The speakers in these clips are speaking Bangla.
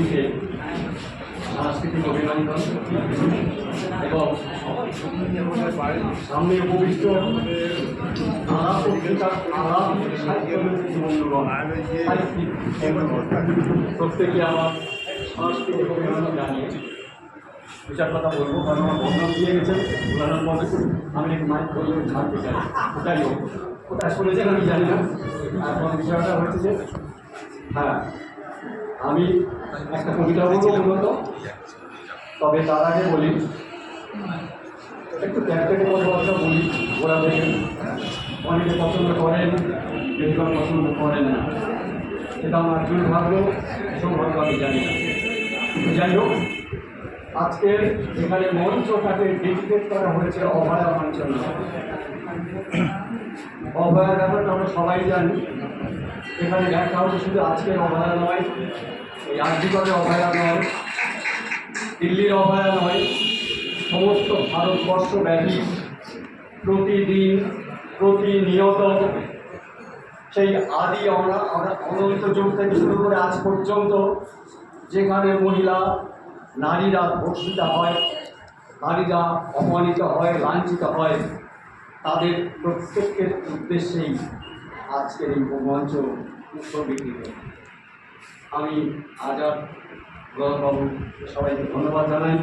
সভাপতিকে সাংস্কৃতিক অভিনন্দন এবং সামনে উপবিষ্ট প্রত্যেকে আমার সাংস্কৃতিক অভিনন্দন জানিয়ে বিচার কথা বলবো, কারণ আমার বন্ধন দিয়ে গেছেন বলানোর পরে আমি একটু মাইক বললে ছাড়তে চাই। ওটাই হোক, ওটা শুনেছেন আমি জানি না। এখন বিষয়টা হচ্ছে যে হ্যাঁ, আমি একটা কবিতা বলবো মূলত, তবে তার আগে বলি একটু ক্যাপ্টেনের কথাবার্তা বলি। ওরা দেখেন অনেকে পছন্দ করেন, বেশিরভাগ পছন্দ করেন না, এটা আমার দুর্ভাগ্য সৌভাগ্য আমি জানি না। যাই হোক, আজকের এখানে মঞ্চটাকে ডেডিকেট করা হয়েছে অভয়া মঞ্চন। অভয়ার ব্যাপারটা আমরা সবাই জানি। এখানে দেখা হচ্ছে শুধু আজকের অভয়া নয়, এই আর্থিকভাবে অভয়া নয়, দিল্লির অভয়া নয়, সমস্ত ভারতবর্ষব্যাপী প্রতিদিন প্রতিনিয়ত সেই আদি অনন্ত যুগ থেকে শুরু করে আজ পর্যন্ত যেখানে মহিলা নারীরা ধর্ষিত হয়, নারীরা অপমানিত হয়, লাঞ্ছিত হয়, তাদের প্রত্যেকের উদ্দেশ্যেই আজকের এই মঞ্চ উৎসর্গীকৃত। আমি আজাদ বাবু সবাইকে ধন্যবাদ জানাই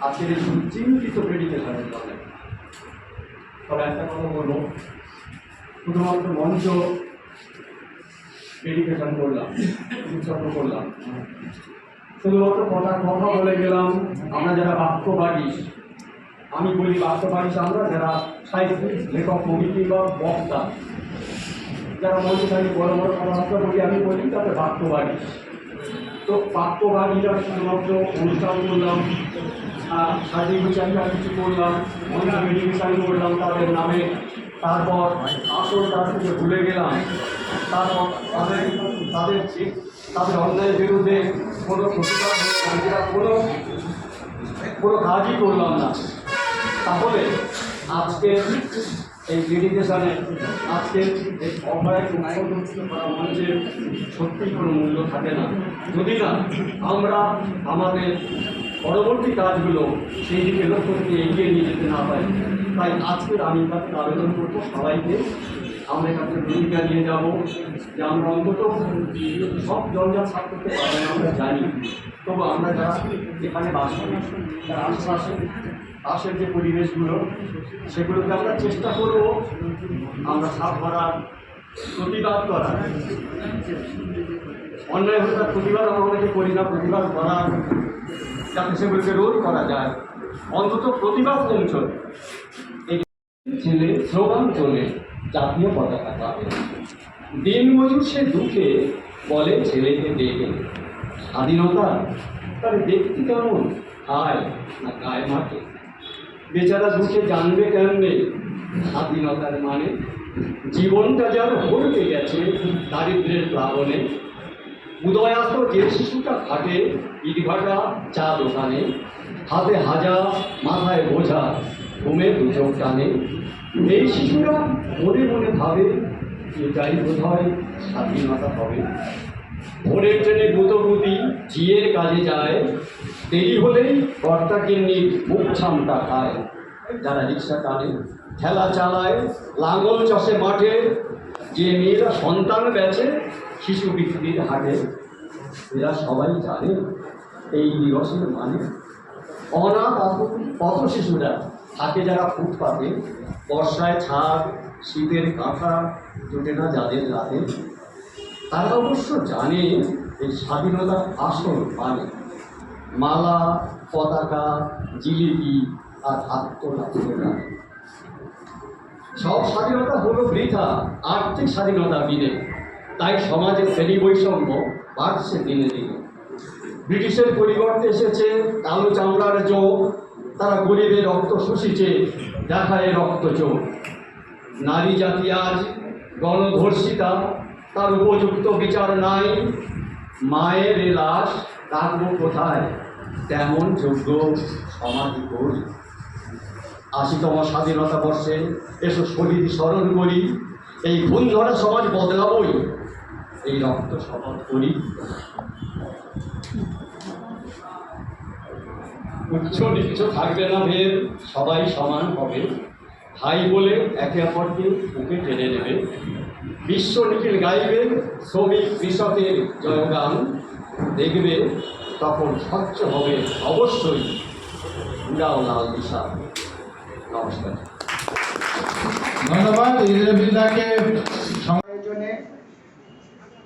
আজকের এই সুচিন্তিত প্রেডিকেশনের জন্য। তবে একটা কথা বলবো, শুধুমাত্র মঞ্চ ডেডিকেশন করলাম, উৎসর্গ করলাম, শুধুমাত্র কথা বলে গেলাম। আমরা যারা বাক্যবাগী, আমি বলি বাক্যবাগী, আমরা যারা সাহিত্যিক, লেখক, কবি কিংবা বক্তা, যারা মঞ্চে থাকি বড় বড় কথাবার্তা বলি, আমি বলি তাদের বাক্যবাগী। তো বাক্যবাগীরা শুধুমাত্র অনুষ্ঠান করলাম, সাজিয়ে গুছিয়ে কিছু করলাম, মঞ্চ মেডিকেশন করলাম তাদের নামে, তারপর আসল কাজ থেকে ভুলে গেলাম, তারপর তাদের অন্যায়ের বিরুদ্ধে কোনো প্রতিবাদ কোনো কাজই করলাম না, তাহলে আজকে এই ডেডিকেশনে, আজকের এই অভয়ের উৎসর্গ করা মঞ্চের সত্যি কোনো মূল্য থাকে না, যদি না আমরা আমাদের পরবর্তী কাজগুলো সেই দিকে লক্ষ্য থেকে এগিয়ে নিয়ে যেতে না পারি। তাই আজকের আমি তাকে আবেদন করবো সবাইকে, আমরা এখানে ভূমিকা নিয়ে যাবো যে আমরা অন্তত সব জঞ্জাল সাফ করতে পারবো না আমরা জানি, তবু আমরা যারা এখানে বাস করি, তার আশেপাশে পাশের যে পরিবেশগুলো, সেগুলোকে আমরা চেষ্টা করব আমরা সাফ করার, প্রতিবাদ করার। অন্যায় হলে তার প্রতিবাদ আমরা অনেকে করি না, প্রতিবাদ করার, যাতে সেগুলোকে রোধ করা যায়, অন্তত প্রতিবাদ পৌঁছয়। এই ছেলে স্লোগান চলে জাতীয় পতাকা পাবে, দিনমজুর সে দুঃখে বলে ছেলেকে ডেকে, স্বাধীনতা তার দেখতে কেমন খায় না গায়ে মাঠে, বেচারা দুঃখে জানবে কেমনে স্বাধীনতার মানে, জীবনটা যেন ভরতে গেছে দারিদ্রের প্লাবনে, উদয়াস্ত যে শিশুটা থাকে ইটভাটা চা দোকানে, হাতে হাজা মাথায় বোঝা ঘুমে দুচোখ টানে, এই শিশুরা মনে মনে ভাবে এটাই বোধ হয় স্বাধীনতা হবে। ভোরের ট্রেনে দ্রুতগতি ঝিয়ের কাজে যায়, দেরি হলেই কর্তাকিন্নি মুখ ছামটা খায়, যারা রিক্সা টানে ঠেলা চালায় লাঙল চষে মাঠে, যে মেয়েরা সন্তান বেচে শিশু বিক্রির হাটে, এরা সবাই জানে এই দিবসের মানে। অনাথ পথ শিশুরা থাকে যারা ফুটপাতে, বর্ষায় ছাদ শীতের কাঁথা জোটে না যাদের রাতে, তারা অবশ্য জানে এই স্বাধীনতার আসল মানে, মালা পতাকা জিলিপি আর আত্মনাথনা। সব স্বাধীনতা হলো বৃথা আর্থিক স্বাধীনতা বিনে, তাই সমাজে শ্রেণী বৈষম্য বাড়ছে দিনে দিনে। ব্রিটিশের পরিবর্তে এসেছে কালো চামড়ার যোগ, তারা গরিবের রক্ত শুষিছে দেখায় রক্ত চোখ। নারী জাতি আজ গণধর্ষিতা, তার উপযুক্ত বিচার নাই, মায়ের লাশ রাখবো কোথায় তেমন যোগ্য সমাধি করি। ৮০তম স্বাধীনতা বর্ষে এসো শহীদ স্মরণ করি, এই খুন ধরা সমাজ বদলাবই, এই রক্ত শপথ করি। উচ্চ নিচ্চ থাকবে না ভেদ, সবাই সমান হবে, ভাই বলে একে অপরকে বুকে টেনে নেবে। বিশ্ব নিখিল গাইবে শ্রমিক কৃষকের জয়গান, দেখবে তখন স্বচ্ছ হবে অবশ্যই উড়াও লাল দিশা। নমস্কার। ধন্যবাদ ইন্দ্রবিন্দাকে। আয়োজনে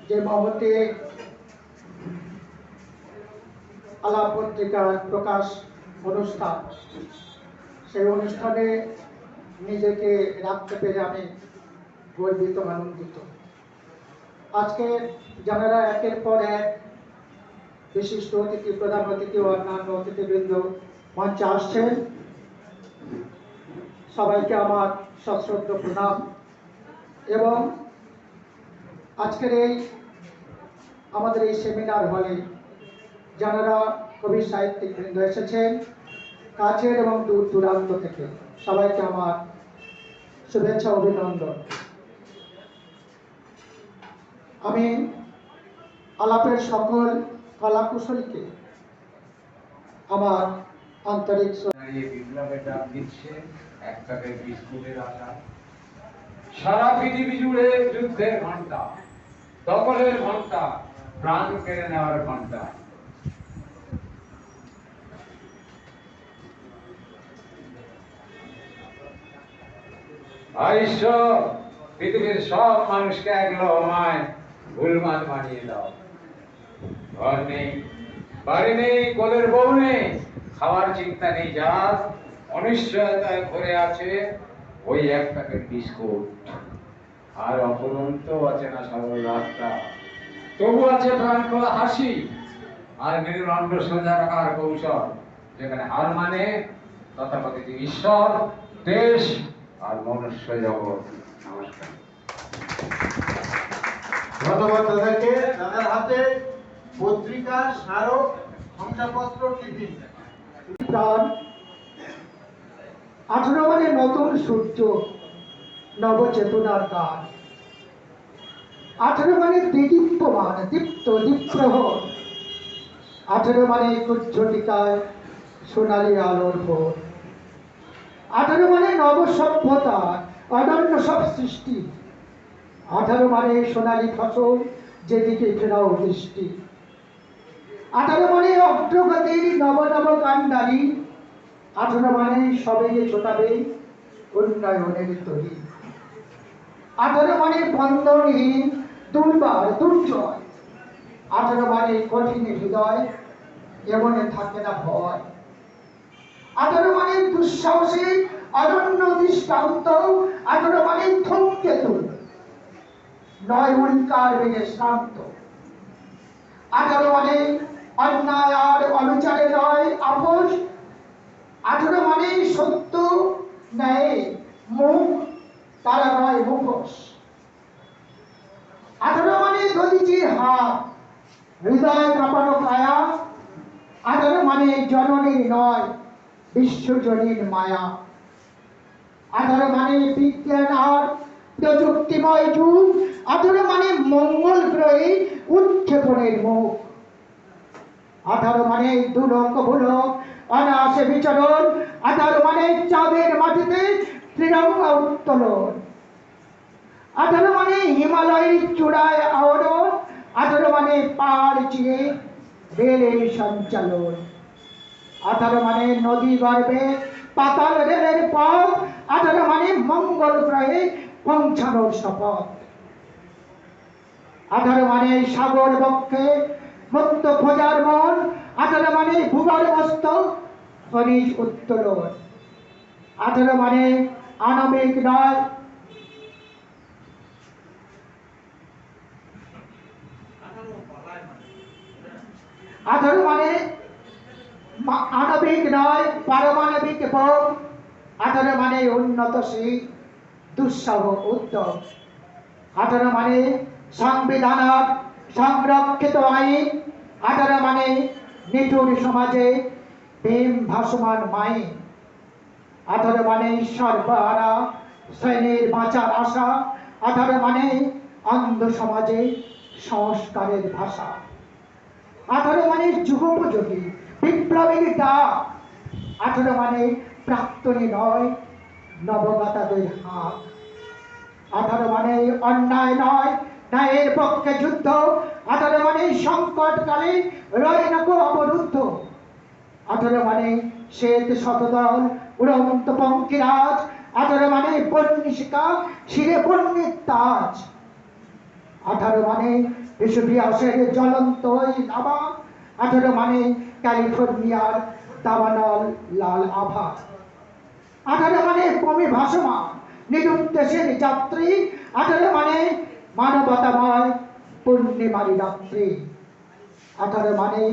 যে মহতে আলাপ পত্রিকার প্রকাশ অনুষ্ঠান, সেই অনুষ্ঠানে নিজেকে রাখতে পেরে আমি গর্বিত, আনন্দিত। আজকে যারা একের পর এক বিশিষ্ট অতিথি, প্রধান অতিথি ও অন্যান্য অতিথিবৃন্দ মঞ্চে আসছেন, সবাইকে আমার সশ্রদ্ধ প্রণাম। এবং আজকের আমাদের এই সেমিনার হলে যারা কবি সাহিত্যিক বৃন্দ এসেছেন কাছের এবং দূর দূরান্ত থেকে, সবাইকে আমার শুভেচ্ছা, অভিনন্দন। আমি আলাপের সকল কলাকুশলীকে আমার আন্তরিক বিপ্লবের ডাক দিচ্ছে এক প্যাকেট বিস্কুটের আশা। সারা পৃথিবী জুড়ে যুদ্ধের ঘন্টা, দখলের ঘন্টা, প্রাণ কেড়ে নেওয়ার ঘন্টা। ঈশ্বর, পৃথিবীর সব মানুষকে এক লহমায় ভুলমাল বানিয়ে দাও। ঘর নেই, বাড়ি নেই, কোলের বউ নেই, খাওয়ার চিন্তা নেই, যার অনিশ্চয়তায় ভরে আছে ওই এক প্যাকেট বিস্কুট আর অপরন্ত অচেনা সরল রাস্তা। তবু আছে প্রাণ খোলা হাসি আর মেরুদণ্ড সোজা রাখার কৌশল, যেখানে হার মানে তথাকথিত ঈশ্বর, দেশ আর মনুষ্য জগৎ। নমস্কার। ধন্যবাদ দাদাকে। দাদার হাতে পত্রিকা, স্মারক, শংসাপত্র, টিফিন। 18 মানে নতুন সূর্য, নবচেতনার গান। 18 মানে দীপ্যমান, দীপ্ত দীপ্রহর। 18 মানে কুজ্ঝটিকায় সোনালী আলোর ভোর। 18 মানে নব সভ্যতা, অনন্য সব সৃষ্টি। 18 মানে সোনালী ফসল, যেদিকে ফেরাও দৃষ্টি। 18 মানে অগ্রগতির নব নব কান্ডারি। 18 মানে সবে ছোটাবে উন্নয়নের তরি। 18 মানে বন্ধনহীন দুর্বার দুর্জয়। 18 মানে কঠিন হৃদয়, এমনে থাকে না ভয়। 18 মানে দুঃসাহসী অনন্য দৃষ্টান্ত। 18 মানে ধূমকেতু, নয় উল্কার বেগে শান্ত। 18 মানে অন্যায় আর অনুচারে নয় আপোষ। 18 মানে সত্য ন্যায় মুখ, তারা নয় মুখোশ। 18 মানে দধিচির হাত, হৃদয় কাঁপানো কায়া। 18 মানে জননীর নয়, বিশ্বজনীর মায়া। 18 মানে বিজ্ঞান আর প্রযুক্তিময় যুগ। 18 মানে মঙ্গল গ্রহে উৎক্ষেপণের মুখ। 18 মানে দুলক ভুলক অনায়াসে বিচরণ। 18 মানে চাঁদের মাটিতে ত্রিরঙ্গা উত্তোলন। 18 মানে হিমালয়ের চূড়ায় আওরণ। 18 মানে পাহাড় চিরে রেলের সঞ্চালন। 18 মানে নদী গর্ভে পাতাল রেলের পথ। 18 মানে মঙ্গল গ্রহে পৌঁছানোর শপথ। 18 মানে সাগর বক্ষে মুক্ত খোঁজার মন। 18 মানে ভূগর্ভস্থ খনিজ উত্তোলন। 18 মানে আণবিক নয়, 18 মানে আণবিক নয়, পারমাণবিক বোম। 18 মানে উন্নতশীল দুঃসহ উদ্যোগ। 18 মানে সংবিধান সংরক্ষিত আইন। 18 মানে নিঠুর সমাজে প্রেম ভাসমান মাইন। 18 মানে সর্বহারা শ্রেণীর বাঁচার আশা। 18 মানে অন্ধ সমাজে সংস্কারের ভাষা। 18 মানে যুগোপযোগী বিপ্লবীর ডাক, 18 মানে প্রাক্তনী নয়, নবগতাদের হাত। 18 মানে অন্যায় নয়, ন্যায়ের পক্ষে যুদ্ধ। 18 মানে সংকটকালে রয়নাকো অবরুদ্ধ। 18 মানে শ্বেত শতদল উড়ন্ত পঙ্কিরাজ। 18 মানে বন্যিশিকা শিরে বন্যের তাজ। 18 মানে ভেসুভিয়াসের জ্বলন্ত ওই লাভা। 18 মানে ক্যালিফোর্নিয়ার দাবানল লাল আভা। 18 মানে পমি ভাসমান নিরুদ্দেশের যাত্রী। 18 মানে মানবতাময় পূর্ণিমারি রাত্রি। 18 মানে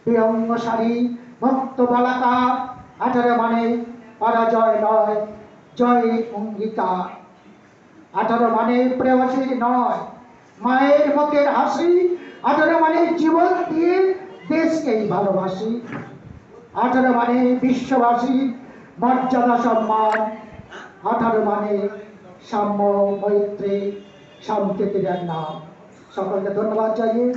বিরঙ্গশালী ভক্ত বলাকার। 18 মানে পরাজয় নয়, জয় অঙ্গীকার। 18 মানে প্রেয়সীর নয়, মায়ের মুখের হাসি। 18 মানে জীবন দিয়ে দেশকেই ভালোবাসি। 18 মানে বিশ্ববাসী মর্যাদা সম্মান। 18 মানে সাম্য মৈত্রী সম্প্রীতির নাম। সকলকে ধন্যবাদ জানিয়ে